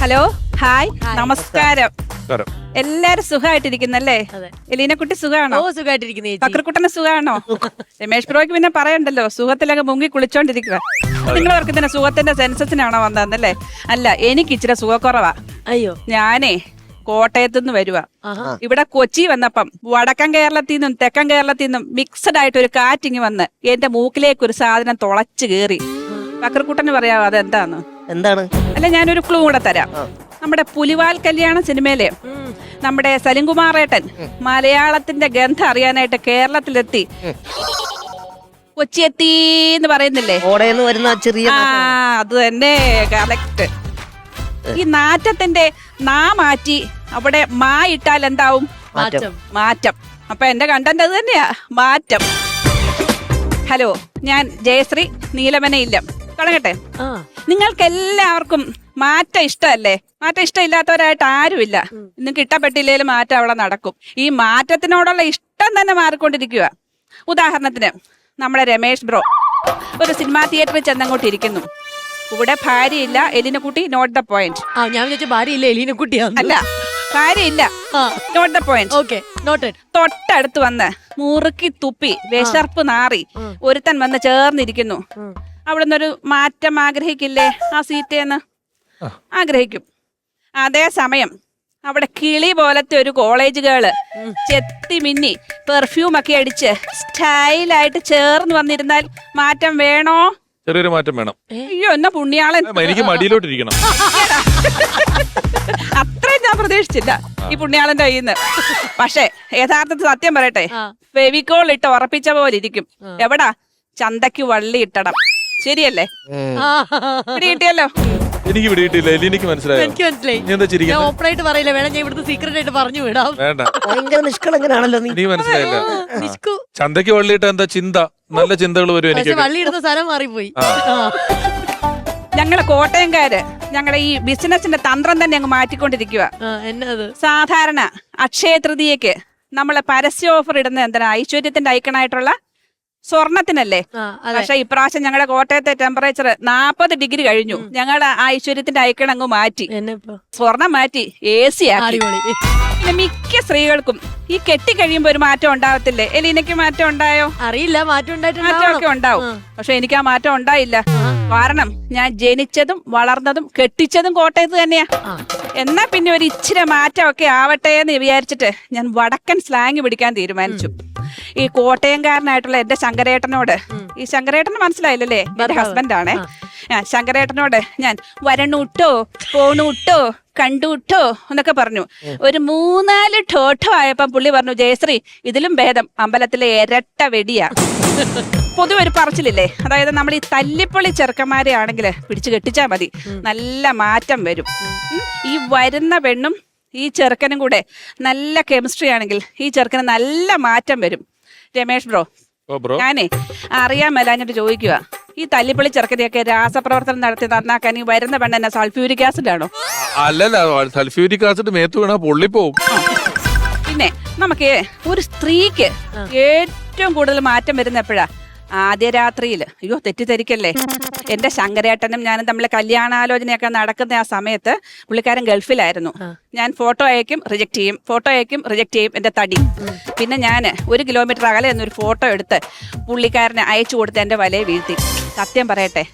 Hello, hi, നമസ്കാരം. എല്ലാരും സുഖമായിട്ടിരിക്കുന്നല്ലേ? എലീനക്കുട്ടി സുഖാണോ? സുഖമായിട്ടിരിക്കുന്നു. പക്രക്കുട്ടന് സുഖാണോ? രമേഷ് ബ്രോയ്ക്ക് പിന്നെ പറയണ്ടല്ലോ, സുഖത്തിലൊക്കെ മുങ്ങി കുളിച്ചോണ്ടിരിക്കുക. നിങ്ങളവർക്ക് തന്നെ സുഖത്തിന്റെ സെൻസസിനാണോ വന്നതല്ലേ? അല്ല, എനിക്ക് ഇച്ചിരി സുഖക്കുറവാ. അയ്യോ, ഞാനേ കോട്ടയത്തു നിന്ന് വരുവാ. ഇവിടെ കൊച്ചി വന്നപ്പം വടക്കൻ കേരളത്തിൽ നിന്നും തെക്കൻ കേരളത്തിൽ നിന്നും മിക്സഡ് ആയിട്ട് ഒരു കാറ്റിങ് വന്ന് എന്റെ മൂക്കിലേക്ക് ഒരു സാധനം തുളച്ചു കേറി. പക്രക്കുട്ടന് പറയാവോ അതെന്താന്ന്? എന്താണ്? അല്ല, ഞാനൊരു ക്ലൂ കൂടെ തരാം. നമ്മുടെ പുലിവാൽ കല്യാണ സിനിമയിലെ നമ്മുടെ സലിംകുമാറേട്ടൻ മലയാളത്തിന്റെ ഗന്ധം അറിയാനായിട്ട് കേരളത്തിലെത്തി. കൊച്ചി എത്തി എന്ന് പറയുന്നില്ലേ? വരുന്ന ചെറിയ അത് തന്നെ, കറക്റ്റ്. ഈ നാറ്റത്തിന്റെ നാ മാറ്റി അവിടെ മാ ഇട്ടാൽ എന്താവും? മാറ്റം. അപ്പൊ എന്റെ കണ്ടന്റ് അത് തന്നെയാ, മാറ്റം. ഹലോ, ഞാൻ ജയശ്രീ, നീലമനയില്ലം. തുടങ്ങട്ടെ. നിങ്ങൾക്ക് എല്ലാവർക്കും മാറ്റം ഇഷ്ടമല്ലേ? മാറ്റം ഇഷ്ടമില്ലാത്തവരായിട്ട് ആരുമില്ല. നിങ്ങൾക്ക് ഇഷ്ടപ്പെട്ടില്ലേലും മാറ്റം അവിടെ നടക്കും. ഈ മാറ്റത്തിനോടുള്ള ഇഷ്ടം തന്നെ മാറിക്കൊണ്ടിരിക്കുക. ഉദാഹരണത്തിന് നമ്മുടെ രമേഷ് ബ്രോ ഒരു സിനിമാ തിയേറ്ററിൽ ചെന്നങ്ങോട്ട് ഇരിക്കുന്നു. ഇവിടെ ഭാര്യയില്ല, എലിനക്കുട്ടി, നോട്ട് ദ പോയിന്റ്. ഞാൻ വിചാരിച്ച ഭാര്യയില്ല, എലീനക്കുട്ടിയാണ്. അല്ല, ഭാര്യയില്ല, not the point. Okay, noted. തൊട്ടടുത്ത് വന്ന് മുറുക്കി തുപ്പി വിശർപ്പ് നാറി ഒരുത്തൻ വന്ന് ചേർന്നിരിക്കുന്നു. അവിടുന്ന് ഒരു മാറ്റം ആഗ്രഹിക്കില്ലേ? ആ സീറ്റേന്ന് ആഗ്രഹിക്കും. അതേസമയം അവിടെ കിളി പോലത്തെ ഒരു കോളേജ് ഗേള് ചെത്തി മിന്നി പെർഫ്യൂം ഒക്കെ അടിച്ച് സ്റ്റൈലായിട്ട് ചേർന്ന് വന്നിരുന്നാൽ മാറ്റം വേണോ? ചെറിയൊരു മാറ്റം വേണം. അയ്യോ, എന്നാ പുണ്യാളൻ. എനിക്ക് മടിയിലോട്ടിരിക്കണം. അത്രയും ഞാൻ പ്രതീക്ഷിച്ചില്ല ഈ പുണ്യാളന്റെ കയ്യിൽ നിന്ന്. പക്ഷെ യഥാർത്ഥത്തിൽ സത്യം പറയട്ടെ, ഫെവിക്കോൾ ഇട്ട് ഉറപ്പിച്ച പോലെ ഇരിക്കും. എവിടാ? ചന്തയ്ക്ക് വള്ളി ഇട്ടണം. ശരിയല്ലേ? പിടി കിട്ടിയല്ലോ. എനിക്ക് പിടിയിട്ടില്ല. എനിക്ക് മനസ്സിലായി. ഞാൻ ഓപ്പണായിട്ട് പറയില്ല, വേണം ഞാൻ ഇവിടുത്തെ സീക്രട്ട് ആയിട്ട് പറഞ്ഞു വിടാം. വേണ്ട, ഭയങ്കര നിഷ്കളങ്കനാണല്ലോ നീ. എനിക്ക് മനസ്സിലായില്ല. ചന്തയ്ക്ക് വള്ളിയിട്ട എന്താ ചിന്ത? നല്ല ചിന്തകൾ വരും എനിക്ക്. വള്ളി ഇടുന്ന സ്ഥലം മാറിപ്പോയി. ഞങ്ങള് കോട്ടയംകാര് ഞങ്ങളുടെ ഈ ബിസിനസിന്റെ തന്ത്രം തന്നെ അങ്ങ് മാറ്റിക്കൊണ്ടിരിക്കുക. എന്നത് സാധാരണ അക്ഷയ തൃതീയക്ക് നമ്മള് പരസ്യ ഓഫർ ഇടുന്ന എന്തിനാ? ഐശ്വര്യത്തിന്റെ ഐക്കണായിട്ടുള്ള സ്വർണത്തിനല്ലേ? പക്ഷെ ഇപ്രാവശ്യം ഞങ്ങളുടെ കോട്ടയത്തെ ടെമ്പറേച്ചർ 40 ഡിഗ്രി കഴിഞ്ഞു. ഞങ്ങളുടെ ഐശ്വര്യത്തിന്റെ ഐക്കൺ അങ്ങ് മാറ്റി, സ്വർണം മാറ്റി AC ആക്കി. പിന്നെ മിക്ക സ്ത്രീകൾക്കും ഈ കെട്ടിക്കഴിയുമ്പോ ഒരു മാറ്റം ഉണ്ടാവത്തില്ലേ? എലീനയ്ക്ക് മാറ്റം ഉണ്ടായോ? അറിയില്ല, മാറ്റമൊക്കെ ഉണ്ടാവും. പക്ഷെ എനിക്ക് ആ മാറ്റം ഉണ്ടായില്ല. കാരണം ഞാൻ ജനിച്ചതും വളർന്നതും കെട്ടിച്ചതും കോട്ടയത്ത് തന്നെയാ. എന്നാ പിന്നെ ഒരു ഇച്ചിരി മാറ്റമൊക്കെ ആവട്ടെ എന്ന് വിചാരിച്ചിട്ട് ഞാൻ വടക്കൻ സ്ലാങ് പിടിക്കാൻ തീരുമാനിച്ചു. ഈ കോട്ടയംകാരനായിട്ടുള്ള എന്റെ ശങ്കരേട്ടനോട്, ഈ ശങ്കരേട്ടന് മനസ്സിലായില്ലല്ലേ? എന്റെ ഹസ്ബൻഡാണേ. ശങ്കരേട്ടനോട് ഞാൻ വരണൂട്ടോ, പോണൂട്ടോ, കണ്ടൂട്ടോ എന്നൊക്കെ പറഞ്ഞു. ഒരു 3-4 ഠോഠോ ആയപ്പം പുള്ളി പറഞ്ഞു, ജയശ്രീ ഇതിലും ഭേദം അമ്പലത്തിലെ ഇരട്ട വെടിയാ. പൊതുവെ ഒരു പറച്ചിലില്ലേ? അതായത് നമ്മൾ ഈ തല്ലിപ്പൊളി ചെറുക്കന്മാരെ ആണെങ്കിൽ പിടിച്ചു കെട്ടിച്ചാൽ മതി, നല്ല മാറ്റം വരും. ഈ വരുന്ന പെണ്ണും ഈ ചെറുക്കനും കൂടെ നല്ല കെമിസ്ട്രി ആണെങ്കിൽ ഈ ചെറുക്കന് നല്ല മാറ്റം വരും. രമേഷ് ബ്രോ, ഞാനേ അറിയാൻ മേലാഞ്ഞിട്ട് ചോദിക്കുക, ഈ തല്ലിപ്പൊളി ചെറുക്കനെയൊക്കെ രാസപ്രവർത്തനം നടത്തി നന്നാക്കാൻ ഈ വരുന്ന പെണ്ണ് തന്നെ സൾഫ്യൂരിക് ആസിഡ് ആണോ? അല്ലല്ല, സൾഫ്യൂരിക് ആസിഡ് മേത്ത് വീണാ പൊള്ളിപ്പോവും. പിന്നെ നമുക്ക് ഒരു സ്ത്രീക്ക് ഏറ്റവും കൂടുതൽ മാറ്റം വരുന്ന എപ്പോഴാ? ആദ്യ രാത്രിയില്. അയ്യോ, തെറ്റിദ്ധരിക്കല്ലേ. എന്റെ ശങ്കരേട്ടനും ഞാനും തമ്മിൽ കല്യാണാലോചനയൊക്കെ നടക്കുന്ന ആ സമയത്ത് പുള്ളിക്കാരൻ ഗൾഫിലായിരുന്നു. ഞാൻ ഫോട്ടോ അയക്കും, റിജക്ട് ചെയ്യും, ഫോട്ടോ അയക്കും, റിജക്ട് ചെയ്യും. എന്റെ തടി. പിന്നെ ഞാൻ 1 കിലോമീറ്റർ അകലെ എന്നൊരു ഫോട്ടോ എടുത്ത് പുള്ളിക്കാരനെ അയച്ചു കൊടുത്ത് എന്റെ വലയെ വീഴ്ത്തി. സത്യം പറയട്ടെ,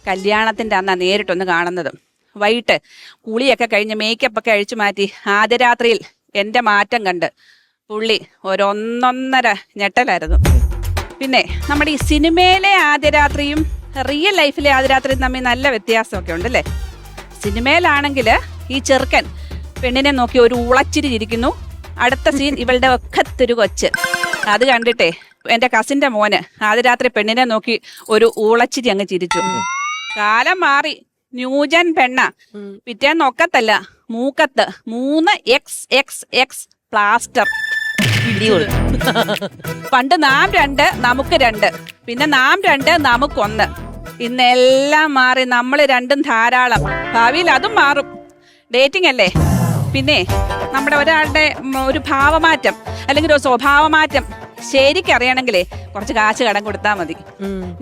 കല്യാണത്തിന്റെ അന്നാ നേരിട്ടൊന്ന് കാണുന്നത്. വൈകിട്ട് കുളിയൊക്കെ കഴിഞ്ഞ് മേക്കപ്പ് ഒക്കെ അഴിച്ചു മാറ്റി ആദ്യ രാത്രിയിൽ എന്റെ മാറ്റം കണ്ട് പുള്ളി ഒന്നൊന്നര ഞെട്ടലായിരുന്നു. പിന്നെ നമ്മുടെ ഈ സിനിമയിലെ ആദ്യ രാത്രിയും റിയൽ ലൈഫിലെ ആദ്യ രാത്രിയും തമ്മിൽ നല്ല വ്യത്യാസമൊക്കെ ഉണ്ടല്ലേ? സിനിമയിലാണെങ്കിൽ ഈ ചെറുക്കൻ പെണ്ണിനെ നോക്കി ഒരു ഉളച്ചിരി ഇരിക്കുന്നു. അടുത്ത സീൻ ഇവളുടെ ഒക്കത്തൊരു കൊച്ച്. അത് കണ്ടിട്ടേ എന്റെ കസിന്റെ മോന് ആദ്യ രാത്രി പെണ്ണിനെ നോക്കി ഒരു ഉളച്ചിരി അങ്ങ് ചിരിച്ചു. കാലം മാറി, ന്യൂജൻ പെണ്ണ. പിറ്റേന്ന് ഒക്കത്തല്ല, മൂക്കത്ത് 3XXX പ്ലാസ്റ്റർ. പണ്ട് നാം 2 നമുക്ക് 2, പിന്നെ നാം 2 നമുക്കൊന്ന്. ഇന്നെല്ലാം മാറി, നമ്മള് 2 ധാരാളം. ഭാവിയിൽ അതും മാറും. ഡേറ്റിംഗ് അല്ലേ? പിന്നെ നമ്മുടെ ഒരാളുടെ ഒരു ഭാവമാറ്റം അല്ലെങ്കിൽ ഒരു സ്വഭാവമാറ്റം ശരിക്കറിയണമെങ്കിലേ കുറച്ച് കാശ് കടം കൊടുത്താൽ മതി.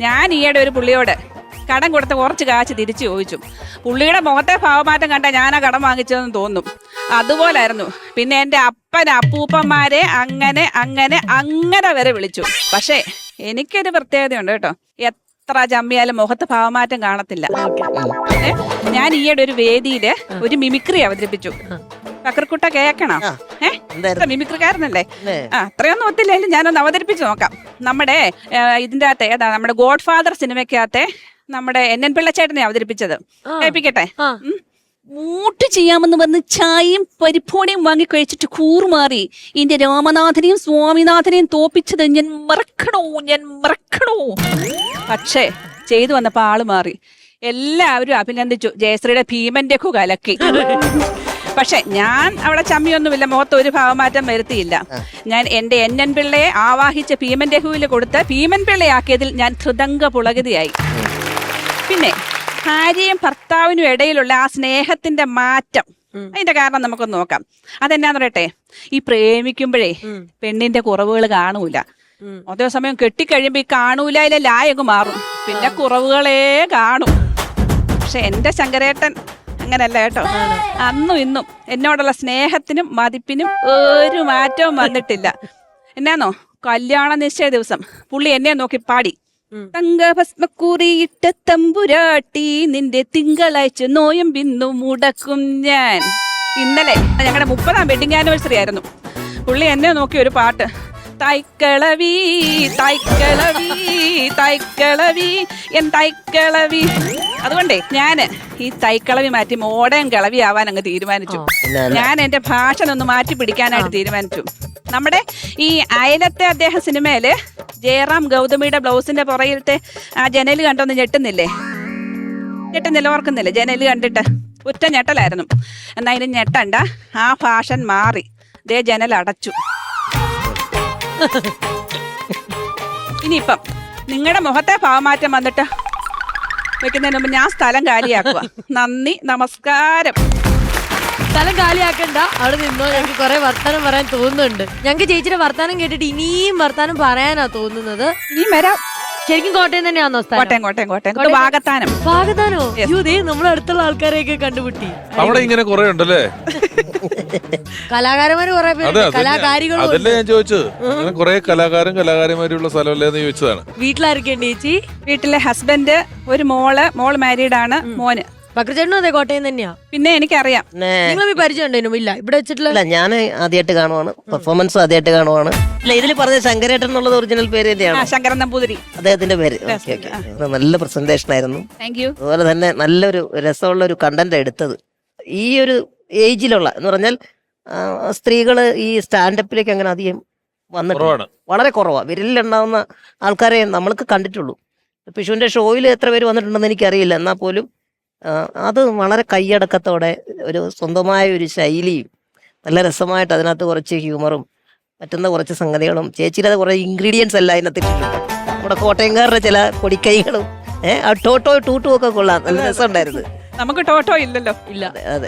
ഞാൻ ഈയിടെ ഒരു പുള്ളിയോട് കടം കൊടുത്ത് കുറച്ച് കാശ് തിരിച്ചു ചോദിച്ചു. പുള്ളിയുടെ മുഖത്തെ ഭാവമാറ്റം കണ്ടാൽ ഞാനാ കടം വാങ്ങിച്ചതെന്ന് തോന്നും. അതുപോലായിരുന്നു. പിന്നെ എൻ്റെ അപ്പൂപ്പന്മാരെ അങ്ങനെ അങ്ങനെ അങ്ങനെ വരെ വിളിച്ചു. പക്ഷേ എനിക്കൊരു പ്രത്യേകതയുണ്ട് കേട്ടോ, എത്ര ചമ്മിയാലും മുഖത്ത് ഭാവമാറ്റം കാണത്തില്ല. ഞാൻ ഈയിടെ ഒരു വേദിയില് ഒരു മിമിക്രി അവതരിപ്പിച്ചു. ഫക്രുക്കുട്ട കേക്കണം. മിമിക്രിക്കാരനല്ലേ? അത്രയൊന്നും ഒത്തില്ലായാലും ഞാനൊന്ന് അവതരിപ്പിച്ച് നോക്കാം. നമ്മുടെ ഇതിന്റെ അകത്തെ ഏതാ, നമ്മുടെ ഗോഡ് ഫാദർ സിനിമയ്ക്കകത്തെ നമ്മുടെ NN പിള്ളച്ചേട്ടനെ അവതരിപ്പിച്ചത്. കേൾപ്പിക്കട്ടെ. മൂട്ട് ചെയ്യാമെന്ന് പറഞ്ഞ് ചായയും പരിപ്പോണിയും വാങ്ങി കഴിച്ചിട്ട് കൂറുമാറി ഇന്റെ രാമനാഥനെയും സ്വാമിനാഥനെയും തോപ്പിച്ചത് ഞാൻ മറക്കണോ. പക്ഷേ ചെയ്തു വന്നപ്പോ ആള് മാറി. എല്ലാവരും അഭിനന്ദിച്ചു. ജയശ്രീയുടെ ഭീമന്റെ കലക്കി. പക്ഷെ ഞാൻ അവിടെ ചമ്മിയൊന്നുമില്ല, മുഖത്ത് ഒരു ഭാവമാറ്റം വരുത്തിയില്ല. ഞാൻ എന്റെ NN പിള്ളയെ ആവാഹിച്ച ഭീമന്റെ ഹൂവിൽ കൊടുത്ത് ഭീമൻ പിള്ളയാക്കിയതിൽ ഞാൻ ഹൃദംഗ പുളകിതയായി. പിന്നെ ഭാര്യയും ഭർത്താവിനും ഇടയിലുള്ള ആ സ്നേഹത്തിന്റെ മാറ്റം, അതിന്റെ കാരണം നമുക്കൊന്ന് നോക്കാം. അതെന്നാന്ന് പറയട്ടെ, ഈ പ്രേമിക്കുമ്പോഴേ പെണ്ണിന്റെ കുറവുകൾ കാണൂല. അതേസമയം കെട്ടിക്കഴിയുമ്പോ ഈ കാണൂല ലായക് മാറും, പിന്നെ കുറവുകളേ കാണും. പക്ഷെ എന്റെ ശങ്കരേട്ടൻ അങ്ങനല്ല കേട്ടോ. അന്നും ഇന്നും എന്നോടുള്ള സ്നേഹത്തിനും മതിപ്പിനും ഒരു മാറ്റവും വന്നിട്ടില്ല. എന്നാന്നോ, കല്യാണ നിശ്ചയ ദിവസം പുള്ളി എന്നെ നോക്കി പാടി, തങ്കഭസ്മക്കുറിയിട്ട തമ്പുരാട്ടി നിന്റെ തിങ്കളാഴ്ച നോയം ബിന്നു മുടക്കും ഞാൻ. ഇന്നലെ ഞങ്ങളുടെ 30ാം വെഡിങ് ആനിവേഴ്സറി ആയിരുന്നു. പുള്ളി എന്നെ നോക്കി ഒരു പാട്ട്, തൈക്കളവി തൈക്കളവി തൈക്കളവി എൻ തൈക്കളവി. അതുകൊണ്ടേ ഞാന് ഈ തൈക്കളവി മാറ്റി മോഡേൺ കിളവി ആവാൻ അങ്ങ് തീരുമാനിച്ചു. ഞാൻ എന്റെ ഭാഷ ഒന്ന് മാറ്റി പിടിക്കാനായിട്ട് തീരുമാനിച്ചു. നമ്മുടെ ഈ അയലത്തെ അദ്ദേഹം സിനിമയില് ജയറാം ഗൗതമിയുടെ ബ്ലൗസിന്റെ പുറകിലത്തെ ആ ജനല് കണ്ടൊന്ന് ഞെട്ടുന്നില്ല, ഓർക്കുന്നില്ലേ? ജനല് കണ്ടിട്ട് ഒറ്റ ഞെട്ടലായിരുന്നു. എന്നാ ഇതിന് ഞെട്ടണ്ട, ആ ഫാഷൻ മാറി. ദേ ജനൽ അടച്ചു. ഇനിയിപ്പം നിങ്ങളുടെ മുഖത്തെ ഭാവമാറ്റം വന്നിട്ട് വെക്കുന്നതിന് മുമ്പ് ഞാൻ സ്ഥലം കാലിയാക്കുക. നന്ദി, നമസ്കാരം. സ്ഥലം കാലിയാക്കണ്ട, അവിടെ നിന്നോ. ഞങ്ങൾക്ക് കുറെ വർത്താനം പറയാൻ തോന്നുന്നുണ്ട്. ഞങ്ങൾക്ക് ചേച്ചിയുടെ വർത്താനം കേട്ടിട്ട് ഇനിയും വർത്താനം പറയാനാ തോന്നുന്നത്. ഇനിയും വരാം. ശരിക്കും കോട്ടയം തന്നെയാണോ സ്ഥലം? കോട്ടയം വാഗത്താനം. വാഗത്താനോ? നമ്മുടെ അടുത്തുള്ള ആൾക്കാരെയൊക്കെ കണ്ടുപിട്ടി. അവിടെ ഇങ്ങനെ കുറെ ഉണ്ടല്ലേ കലാകാരന്മാര് കുറെ പേര്, കലാകാരികളും. അതല്ലേ ഞാൻ ചോദിച്ചത്, കുറെ കലാകാരന്മാരുള്ള സ്ഥലമല്ലേ എന്ന് ചോദിച്ചതാണ്. വീട്ടിലായിരിക്കേണ്ട ചേച്ചി? വീട്ടിലെ ഹസ്ബൻഡ്, ഒരു മോള് മാരീഡാണ്, മോന്. പക്രചേട്ടനും അതെ കോട്ടയം തന്നെയാ? പിന്നെ എനിക്കറിയാം. നിങ്ങൾ പരിചയം ഉണ്ടോ? ഇല്ല, ഇവിടെ വെച്ചിട്ടില്ല. ഞാൻ ആദ്യമായിട്ട് കാണുവാണ്, പെർഫോമൻസ് ആദ്യമായിട്ട് കാണുവാണ്. ഇല്ല, ഇതിൽ പറഞ്ഞ ശങ്കരേട്ടൻ എന്നുള്ളത് ഒറിജിനൽ പേര് തന്നെയാണ്, ശങ്കരൻ നമ്പൂതിരി അദ്ദേഹത്തിന്റെ പേര്. നല്ല പ്രസന്റേഷൻ ആയിരുന്നു. Thank you. അതുപോലെ തന്നെ നല്ലൊരു രസമുള്ള ഒരു കണ്ടന്റ് എടുത്തത്. ഈ ഒരു ഏജിലുള്ള എന്ന് പറഞ്ഞാൽ സ്ത്രീകള് ഈ സ്റ്റാൻഡപ്പിലേക്ക് അങ്ങനെ അധികം വന്നിട്ട് വളരെ കുറവാണ്. വിരലിലുണ്ടാവുന്ന ആൾക്കാരെ നമ്മൾക്ക് കണ്ടിട്ടുള്ളൂ. പിഷുവിന്റെ ഷോയിൽ എത്ര പേര് വന്നിട്ടുണ്ടെന്ന് എനിക്കറിയില്ല. എന്നാൽ പോലും അത് വളരെ കൈയടക്കത്തോടെ ഒരു സ്വന്തമായ ഒരു ശൈലിയും നല്ല രസമായിട്ട് അതിനകത്ത് കുറച്ച് ഹ്യൂമറും പറ്റുന്ന കുറച്ച് സംഗതികളും ചേച്ചിയുടെ കുറെ ഇൻഗ്രീഡിയൻസ് എല്ലാം അതിനകത്ത് ഇട്ടിട്ടുണ്ട്. നമ്മുടെ കോട്ടയംകാരുടെ ചില പൊടിക്കൈകളും ടോട്ടോ ടൂട്ടും ഒക്കെ കൊള്ളാം. നല്ല രസമുണ്ടായിരുന്നു. നമുക്ക് ടോട്ടോ ഇല്ലല്ലോ. ഇല്ല. അതെ,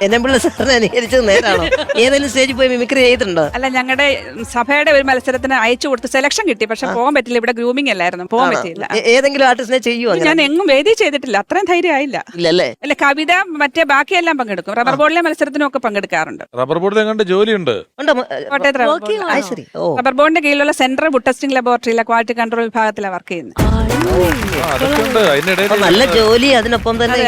NN പിള്ള സാറിനെ അനുകരിച്ചത് നേരാണോ? ഏതെങ്കിലും സ്റ്റേജിൽ പോയി മിമിക്രി ചെയ്തിട്ടുണ്ടോ? അല്ല, ഞങ്ങളുടെ സഭയുടെ ഒരു മത്സരത്തിന് അയച്ചു കൊടുത്ത് സെലക്ഷൻ കിട്ടി. പക്ഷെ പോകാൻ പറ്റില്ല, ഇവിടെ ഗ്രൂമിംഗ് അല്ലായിരുന്നു, പോകാൻ പറ്റില്ല. ഏതെങ്കിലും ആർട്ടിസ്റ്റിനെ ചെയ്യുമോ? ഞാൻ എങ്ങും വേദി ചെയ്തിട്ടില്ല, അത്രയും ധൈര്യം ആയില്ല. ഇല്ലല്ലേ? അല്ല, കവിത മറ്റേ ബാക്കിയെല്ലാം പങ്കെടുക്കും. റബ്ബർ ബോർഡിലെ മത്സരത്തിനും ഒക്കെ പങ്കെടുക്കാറുണ്ട്. റബ്ബർ ബോർഡിൽ എങ്ങാണ്ട് ജോലിയുണ്ട് കോട്ടയത്ത് റബ്ബർ ബോർഡിന്റെ കീഴിലുള്ള സെൻട്രൽ വുഡ് ടെസ്റ്റിംഗ് ലബോറട്ടറിയിലെ ക്വാളിറ്റി കൺട്രോൾ വിഭാഗത്തിലാണ് വർക്ക് ചെയ്യുന്നത്. നല്ല ജോലി. അതിനൊപ്പം തന്നെ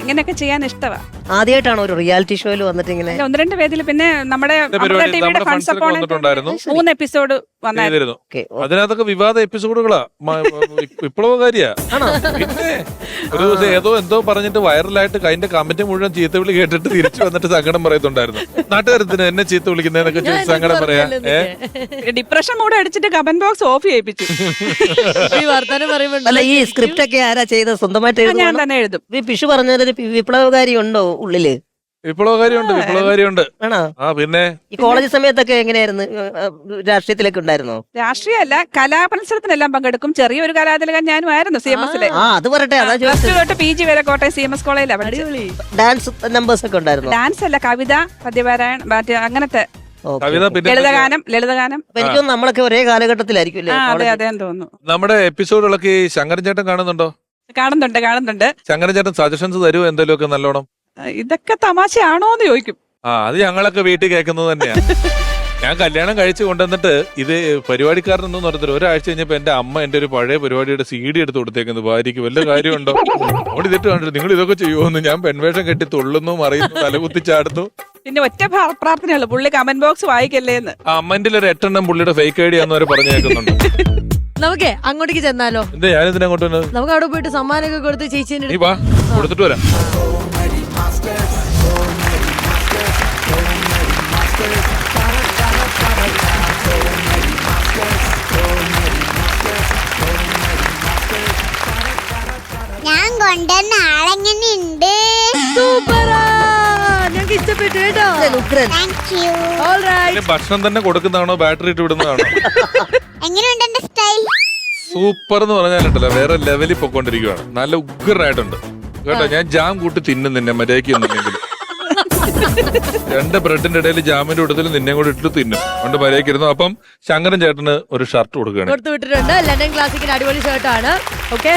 ഇങ്ങനെയൊക്കെ ചെയ്യാൻ ഇഷ്ടവാ. ആദ്യമായിട്ടാണ് ഒരു റിയാലിറ്റി ഷോയിൽ വന്നിട്ട് ഇങ്ങനെ 1-2 വേദിയിൽ. പിന്നെ നമ്മുടെ ടിവിയുടെ ഫണ്ട്സ് അപ്പോണന്റ് 3 എപ്പിസോഡ് വന്നായിരുന്നു. അതിനകത്തൊക്കെ വിവാദ എപ്പിസോഡുകളാ, വിപ്ലവകാരിയാ. പിന്നെ ഒരു ദിവസം എന്തോ പറഞ്ഞിട്ട് വൈറലായിട്ട് അതിന്റെ കമന്റ് മുഴുവൻ ചീത്ത വിളി കേട്ടിട്ട് തിരിച്ചു വന്നിട്ട് സങ്കടം പറയുന്നുണ്ടായിരുന്നു. നാട്ടുകാരത്തിന് എന്നെ ചീത്ത വിളിക്കുന്നതിനൊക്കെ ചോദിച്ച് സങ്കടം പറയാ. ഡിപ്രഷൻ മൂഡ് അടിച്ചിട്ട് കമന്റ് ബോക്സ് ഓഫ് ചെയ്യിപ്പിച്ചു. അല്ല, ഈ സ്ക്രിപ്റ്റ് ഒക്കെ ആരാ ചെയ്തത്? സ്വന്തമായിട്ട് ഞാൻ തന്നെ എഴുതും. പിഷു പറഞ്ഞൊരു വിപ്ലവകാരി ഉണ്ടോ ഉള്ളില്? വിപ്ലവകാരിയുണ്ട്. ആണോ? പിന്നെ ഈ കോളേജ് സമയത്തൊക്കെ എങ്ങനെയായിരുന്നു? രാഷ്ട്രീയത്തിലേക്ക് ഉണ്ടായിരുന്നോ? രാഷ്ട്രീയമല്ല, കലാമത്സരത്തിനെല്ലാം പങ്കെടുക്കും. ചെറിയൊരു കലാതിലകൻ ഞാനും ആയിരുന്നു CMS-ലെ. അത് പറയട്ടെ, അതാ ചോദിച്ചത്. PG വരെ കോട്ടയം CMS കോളേജിലാണ്. ഡാൻസ് നമ്പേഴ്സ് ഒക്കെ ഉണ്ടായിരുന്നു? ഡാൻസ് അല്ല, കവിത, പദ്യപാരായണം, അങ്ങനത്തെ ഓക്കെ. കവിത പിന്നെ ലളിതഗാനം അപ്പൊ എനിക്കൊന്നും നമ്മളൊക്കെ ഒരേ കാലഘട്ടത്തിലായിരിക്കും അല്ലേ അതെ അതെ തോന്നുന്നു. നമ്മുടെ എപ്പിസോഡുകളൊക്കെ ഈ ശങ്കരൻ ചേട്ടൻ കാണുന്നുണ്ടോ? കാണുന്നുണ്ട്. ശങ്കരൻ ചേട്ടൻ സജഷൻസ് തരുമോ എന്തെങ്കിലുമൊക്കെ നല്ലോണം? ഇതൊക്കെ തമാശയാണോന്ന് ചോദിക്കും. അത് ഞങ്ങളൊക്കെ വീട്ടിൽ കേൾക്കുന്നത് തന്നെയാണ്. ഞാൻ കല്യാണം കഴിച്ചു കൊണ്ടുവന്നിട്ട് ഇത് പരിപാടിക്കാരനൊന്നും നടത്തില്ല. ഒരാഴ്ച കഴിഞ്ഞപ്പോ എന്റെ അമ്മ എന്റെ ഒരു പഴയ പരിപാടിയുടെ CD എടുത്ത് കൊടുത്തേക്കുന്നത്. ഭാര്യയ്ക്ക് വല്ല കാര്യമുണ്ടോ? അവിടെ ഇതിട്ട് കണ്ടിട്ട് നിങ്ങൾ ഇതൊക്കെ ചെയ്യുമോന്ന്. ഞാൻ പെൺവേഷം കെട്ടി തുള്ളുന്നു, മറിയുന്നു, തലകുത്തി ചാടുന്നു. പിന്നെ ഒറ്റ പ്രാർത്ഥനയുള്ളൂ, പുള്ളി കമന്റ് ബോക്സ് വായിക്കല്ലേന്ന്. ആ അമ്മന്റെ ഒരു 8 എണ്ണം പുള്ളിയുടെ ഫേക്ക് ഐഡിയ എന്ന് വരെ പറഞ്ഞു കേൾക്കുന്നുണ്ട്. നമുക്കേ അങ്ങോട്ടേക്ക് ചെന്നാലോ? എന്താ ഞാനിതിനെ അങ്ങോട്ട് വന്നത്? നമുക്ക് അവിടെ പോയിട്ട് സമ്മാനമൊക്കെ കൊടുത്ത് ചേച്ചീന്റെ നീ വാ, കൊടുത്തിട്ട് വരാം. ഞാൻ കൊണ്ടുവന്ന ആളെങ്ങനെയുണ്ട്? സൂപ്പറാ, ഞങ്ങൾക്ക് ഇഷ്ടപ്പെട്ടു കേട്ടോ. Thank you. ഓൾറൈറ്റ്. ഭക്ഷണം തന്നെ കൊടുക്കുന്നതാണോ ബാറ്ററി ഇട്ട് വിടുന്നതാണോ? എങ്ങനെയുണ്ട് എന്റെ സ്റ്റൈൽ? സൂപ്പർ എന്ന് പറഞ്ഞാലുണ്ടല്ലോ വേറെ ലെവലിൽ പൊക്കോണ്ടിരിക്കുവാണ്. നല്ല ഉഗ്രനായിട്ടുണ്ട് കേട്ടോ. ഞാൻ ജാം കൂട്ടി തിന്നും നിന്നെ മര്യാദയ്ക്ക് ഒന്നുമില്ലെങ്കിൽ. 2 ബ്രെഡിന്റെ ഇടയിൽ ജാമിന്റെ കൂട്ടത്തിൽ നിന്നെ കൂടെ ഇട്ട് തിന്നും കൊണ്ട് മര്യാദയ്ക്ക് ഇരുന്നു. അപ്പം ശങ്കരൻ ചേട്ടന് ഒരു ഷർട്ട് കൊടുക്കുകയാണ്. കൊടുത്തു വിട്ടിട്ടുണ്ട്. ലണ്ടൻ ക്ലാസിക്കിന്റെ അടിപൊളി ഷർട്ടാണ്. ഓക്കെ.